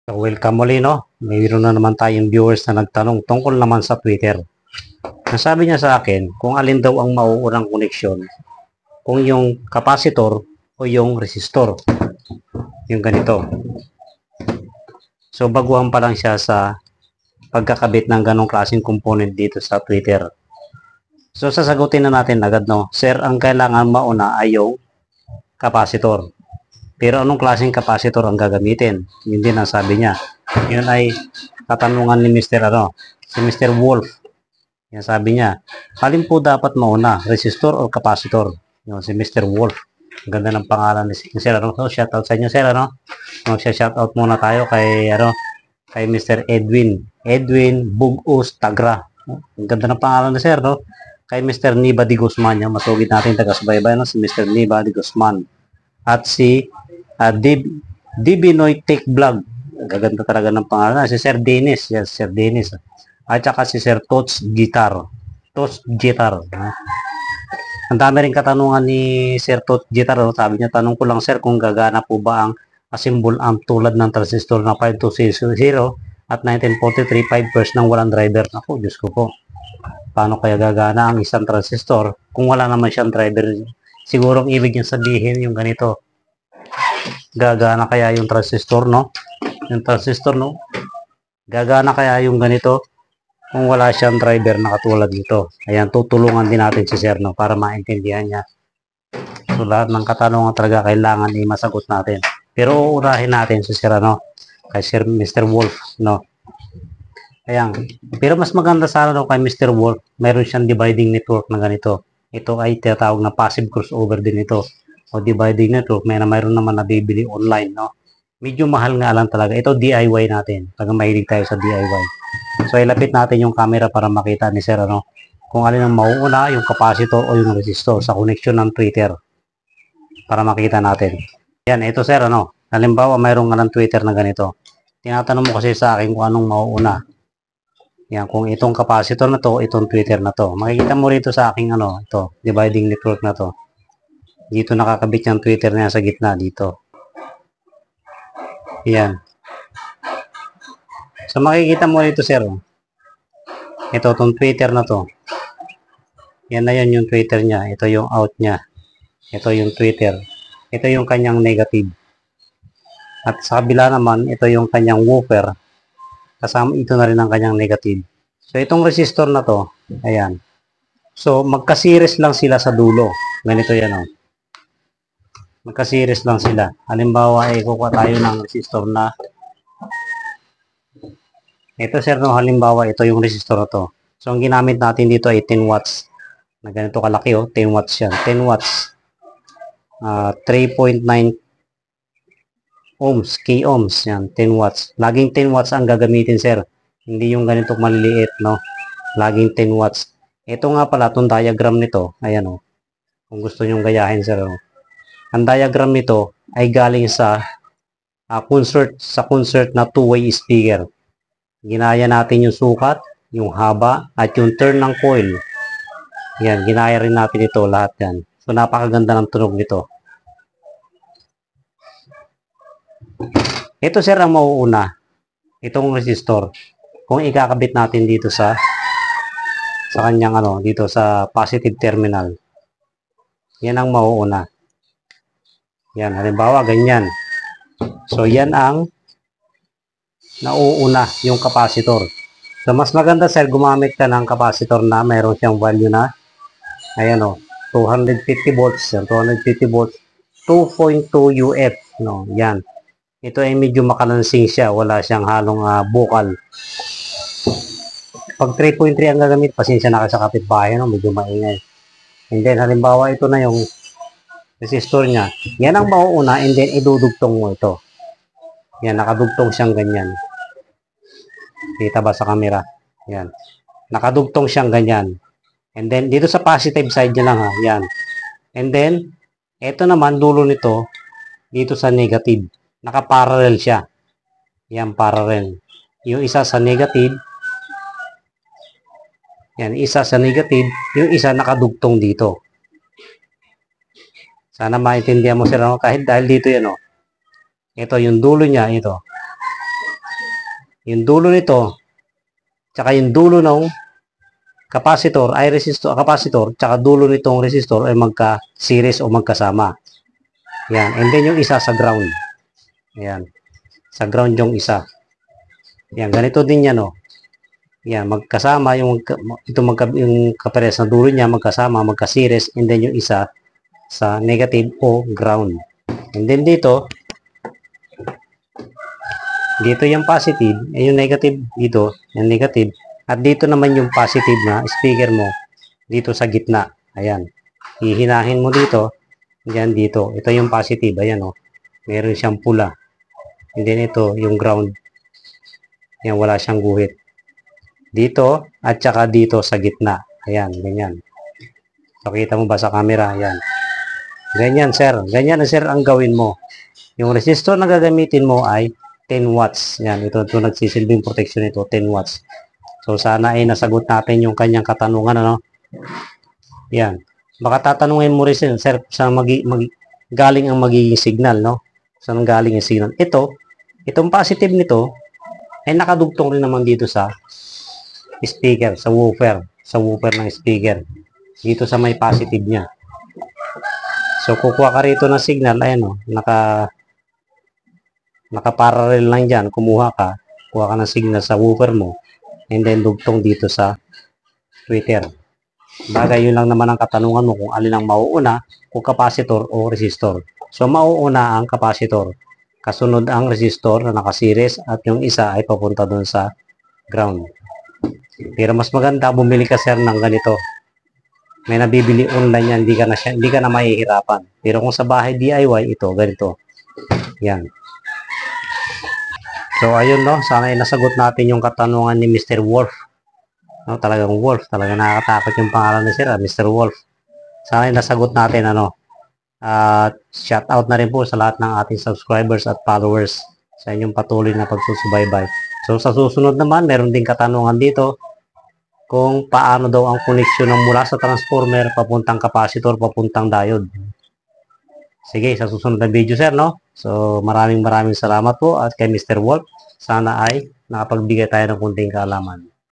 So, welcome muli, no? Mayroon na naman tayong viewers na nagtanong tungkol naman sa Twitter. Nasabi niya sa akin kung alin daw ang mauunang koneksyon, kung yung capacitor o yung resistor. Yung ganito. So, baguhan pa lang siya sa pagkakabit ng ganong klaseng component dito sa Twitter. So, sasagutin na natin agad, no? Sir, ang kailangan mauna ay yung capacitor. Pero anong klaseng capacitor ang gagamitin? Yun din ang sabi niya. Yun ay katanungan ni si Mr. Wolf. Yan sabi niya, alin po dapat mauna, resistor o capacitor? Yun, si Mr. Wolf. Ang ganda ng pangalan ni Sir. So, shoutout sa inyo, Sir. Mag-shoutout muna tayo kay Mr. Edwin. Edwin Bugus Tagra. Ang ganda ng pangalan ni Sir, no? Kay Mr. Niba de Guzman. Yan, masugid natin taga-subaybay, no? Si Mr. Niba de Guzman. At si Dibinoy Tech Vlog. Gaganda talaga ng pangalan. Si Sir Dennis. Yes, Sir Dennis. At saka si Sir Tots Guitar. Tots Guitar. Ang dami rin katanungan ni Sir Tots Guitar. Sabi niya, tanong ko lang sir kung gagana po ba ang symbol amp tulad ng transistor na 5200 at 1943 5 first ng walang driver. Ako, Diyos ko po. Paano kaya gagana ang isang transistor kung wala naman siyang driver? Siguro ang ibig niyang sabihin yung ganito. Gagana kaya yung transistor, no? Yung transistor, no? Gagana kaya yung ganito kung wala siyang driver na katulad nito. Ayan, tutulungan din natin si Sir, no? Para maintindihan niya. So, lahat ng katanungan talaga kailangan masagot natin. Pero uurahin natin si Sir, kay Sir Mr. Wolf, no? Ayan. Pero mas maganda sana kay Mr. Wolf, meron siyang dividing network na ganito. Ito ay tinatawag na passive crossover din ito. O dividing network, mayroon naman nabibili online, no? Medyo mahal nga lang talaga. Ito DIY natin. Pag mahilig tayo sa DIY. So, ilapit natin yung camera para makita ni Sir, kung alin ang mauuna, yung capacitor o yung resistor sa connection ng Twitter. Para makita natin. Yan, ito Sir, halimbawa, mayroong nga ng Twitter na ganito. Tinatanong mo kasi sa akin kung anong mauuna. Yan, kung itong capacitor na to, itong Twitter na to. Makikita mo rito sa aking ito, dividing network na to. Dito nakakabit yung Twitter niya sa gitna dito. Yan. So makikita mo rito sir. Ito itong Twitter na to. Yan na yan yung Twitter niya. Ito yung out niya. Ito yung Twitter. Ito yung kanyang negative. At sa kabila naman, ito yung kanyang woofer. Kasama ito na rin ang kanyang negative. So itong resistor na to, ayan. So magka-series lang sila sa dulo. Ganito yan Magka-series lang sila. Halimbawa, kukuha tayo ng resistor na ito sir, halimbawa, ito yung resistor na to. So, ang ginamit natin dito ay 10 watts. Na ganito kalaki 10 watts yan. 10 watts. 3.9 ohms, k ohms. Yan, 10 watts. Laging 10 watts ang gagamitin sir. Hindi yung ganito maliliit, no? Laging 10 watts. Ito nga pala, itong diagram nito. Ayan Kung gusto nyong gayahin sir, Ang diagram nito ay galing sa concert na two-way speaker. Ginaya natin yung sukat, yung haba, at yung turn ng coil. Yan, ginaya rin natin ito lahat yan. So, napakaganda ng tunog nito. Ito sir ang mauuna. Itong resistor. Kung ikakabit natin dito sa kanyang dito sa positive terminal. Yan ang mauuna. Yan, halimbawa, ganyan. So, yan ang nauuna yung capacitor. So, mas maganda, sir, gumamit ka ng capacitor na mayroon siyang value na, ayan 250 volts. Yan, 250 volts. 2.2 UF. No, yan. Ito ay medyo makalansing siya. Wala siyang halong bukal. Pag 3.3 ang gagamit, pasensya na kayo sa kapitbahay, medyo maingay. And then, halimbawa, ito na yung resistor niya. Yan ang mauuna and then idudugtong mo ito. Yan, nakadugtong siyang ganyan. Kita ba sa camera? Yan. Nakadugtong siyang ganyan. And then, dito sa positive side niya lang Yan. And then, ito naman, dulo nito, dito sa negative. Nakaparallel siya. Yan, parallel. Yung isa sa negative. Yan, isa sa negative. Yung isa nakadugtong dito. Sana maintindihan mo sir, kahit dahil dito yan Ito yung dulo niya, ito. Yung dulo nito, tsaka yung dulo ng capacitor ay capacitor, tsaka dulo nitong resistor ay magka-series o magkasama. Yan. And then yung isa sa ground. Yan. Sa ground yung isa. Yan. Ganito din yan, oh. Yan. Magkasama yung yung kapares na dulo niya magkasama, magka-series, and then yung isa sa negative o ground. And then dito yung positive, yung negative dito, yung negative, at dito naman yung positive na speaker mo, dito sa gitna. Ayan. Hihinahin mo dito, yan dito. Ito yung positive, ayan o. Meron siyang pula. And then ito, yung ground. Yan, wala siyang guhit. Dito, at saka dito sa gitna. Ayan, ganyan. So, kita mo ba sa camera? Ayan. Ganyan, sir. Ganyan, sir, ang gawin mo. Yung resistor na gagamitin mo ay 10 watts. Yan, ito nagsisilbing protection ito, 10 watts. So, sana ay nasagot natin yung kanyang katanungan, ano? Yan. Baka tatanungin mo rin, sir, saan galing ang magiging signal, no? Saan galing yung signal? Itong positive nito, ay nakadugtong rin naman dito sa speaker, sa woofer ng speaker. Dito sa may positive niya. So, kukuha ka rito ng signal, ayan o, naka-parallel lang dyan, kuha ka ng signal sa woofer mo, and then dugtong dito sa tweeter. Bagay, yun lang naman ang katanungan mo kung alin ang mauuna, kung capacitor o resistor. So, mauuna ang capacitor. Kasunod ang resistor na naka-series at yung isa ay papunta doon sa ground. Pero mas maganda, bumili ka, sir, ng ganito. May nabibili online yan, hindi ka na mahihirapan. Pero kung sa bahay DIY, ito, ganito. Yan. So, ayun, no, sana ay nasagot natin yung katanungan ni Mr. Wolf. No, talagang Wolf, talagang nakakatakot yung pangalan ni Sir, Mr. Wolf. Sana ay nasagot natin, ano. Shout out na rin po sa lahat ng ating subscribers at followers sa inyong patuloy na pagsusubaybay. So, sa susunod naman, meron din katanungan dito kung paano daw ang koneksyon ng mula sa transformer papuntang capacitor, papuntang diode. Sige, sa susunod na video, sir, no? So, maraming salamat po at kay Mr. Wolf. Sana ay nakapagbigay tayo ng kunting kaalaman.